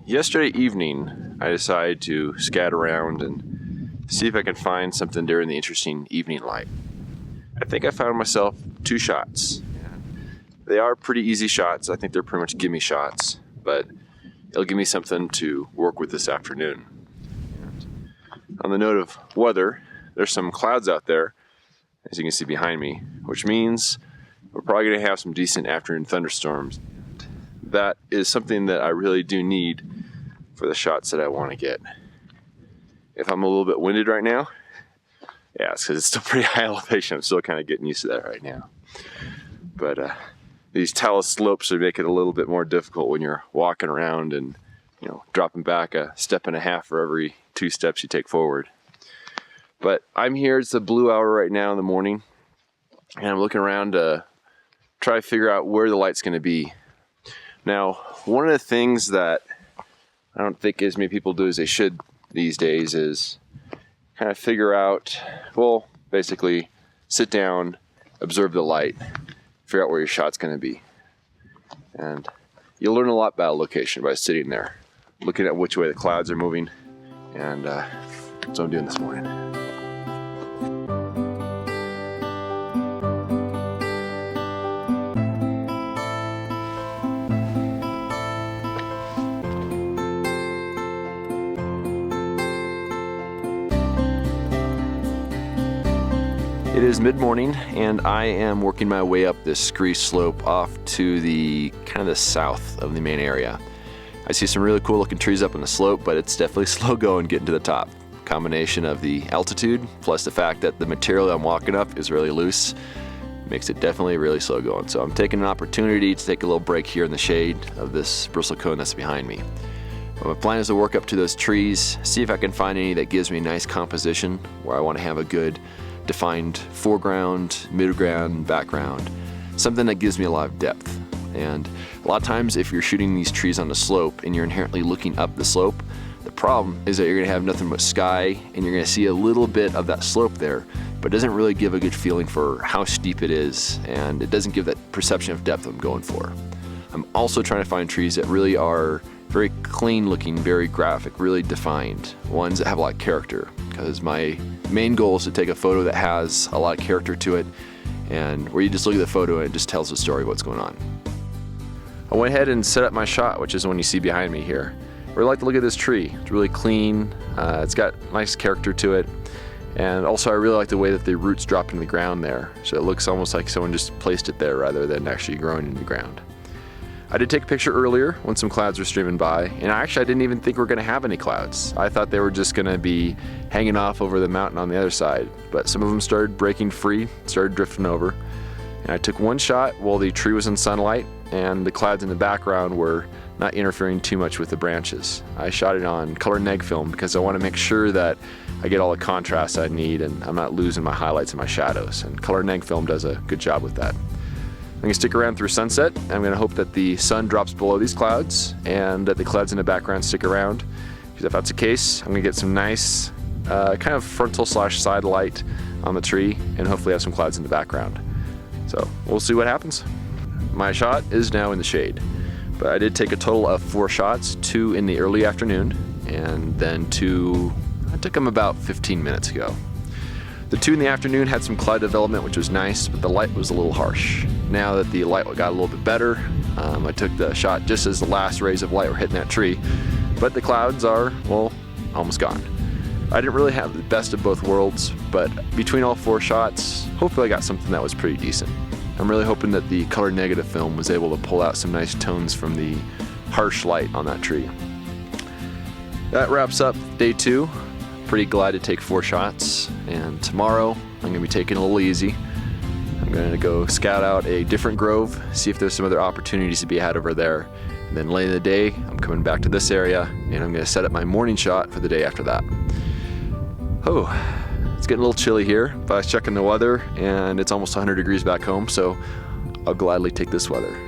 Yesterday evening, I decided to scat around and see if I can find something during the interesting evening light. I think I found myself 2 shots. They are pretty easy shots. I think they're pretty much gimme shots, but it'll give me something to work with this afternoon. And on the note of weather, there's some clouds out there, as you can see behind me, which means we're probably going to have some decent afternoon thunderstorms. That is something that I really do need for the shots that I want to get. If I'm a little bit winded right now, yeah, it's because it's still pretty high elevation. I'm still kind of getting used to that right now. But these talus slopes would make it a little bit more difficult when you're walking around and, you know, dropping back a step and a half for every 2 steps you take forward. But I'm here, it's the blue hour right now in the morning, and I'm looking around to try to figure out where the light's going to be. Now, one of the things that I don't think as many people do as they should these days is kind of figure out, well, basically sit down, observe the light, figure out where your shot's going to be. And you'll learn a lot about a location by sitting there, looking at which way the clouds are moving, and that's what I'm doing this morning. It is mid-morning and I am working my way up this scree slope off to the kind of the south of the main area. I see some really cool looking trees up on the slope, but it's definitely slow going getting to the top. Combination of the altitude plus the fact that the material I'm walking up is really loose makes it definitely really slow going. So I'm taking an opportunity to take a little break here in the shade of this bristlecone that's behind me. But my plan is to work up to those trees, see if I can find any that gives me a nice composition where I want to have a good defined foreground, midground, background, something that gives me a lot of depth. And a lot of times if you're shooting these trees on the slope and you're inherently looking up the slope, the problem is that you're going to have nothing but sky and you're going to see a little bit of that slope there, but it doesn't really give a good feeling for how steep it is, and it doesn't give that perception of depth I'm going for. I'm also trying to find trees that really are very clean looking, very graphic, really defined, ones that have a lot of character, because my main goal is to take a photo that has a lot of character to it and where you just look at the photo and it just tells the story of what's going on. I went ahead and set up my shot, which is the one you see behind me here. I really like to look at this tree. It's really clean, it's got nice character to it, and also I really like the way that the roots drop into the ground there, so it looks almost like someone just placed it there rather than actually growing in the ground. I did take a picture earlier when some clouds were streaming by, and I didn't even think we were going to have any clouds. I thought they were just going to be hanging off over the mountain on the other side, but some of them started breaking free, started drifting over. And I took one shot while the tree was in sunlight and the clouds in the background were not interfering too much with the branches. I shot it on color neg film because I want to make sure that I get all the contrast I need and I'm not losing my highlights and my shadows, and color neg film does a good job with that. I'm going to stick around through sunset. I'm going to hope that the sun drops below these clouds and that the clouds in the background stick around. Because if that's the case, I'm going to get some nice kind of frontal / side light on the tree and hopefully have some clouds in the background. So we'll see what happens. My shot is now in the shade, but I did take a total of 4 shots, 2 in the early afternoon and then 2, I took them about 15 minutes ago. The 2 in the afternoon had some cloud development, which was nice, but the light was a little harsh. Now that the light got a little bit better, I took the shot just as the last rays of light were hitting that tree, but the clouds are, well, almost gone. I didn't really have the best of both worlds, but between all 4 shots, hopefully I got something that was pretty decent. I'm really hoping that the color negative film was able to pull out some nice tones from the harsh light on that tree. That wraps up day 2. Pretty glad to take 4 shots, and tomorrow I'm going to be taking it a little easy. I'm going to go scout out a different grove, see if there's some other opportunities to be had over there, and then later in the day I'm coming back to this area and I'm going to set up my morning shot for the day after that. Oh, it's getting a little chilly here, but I was checking the weather and it's almost 100 degrees back home, so I'll gladly take this weather.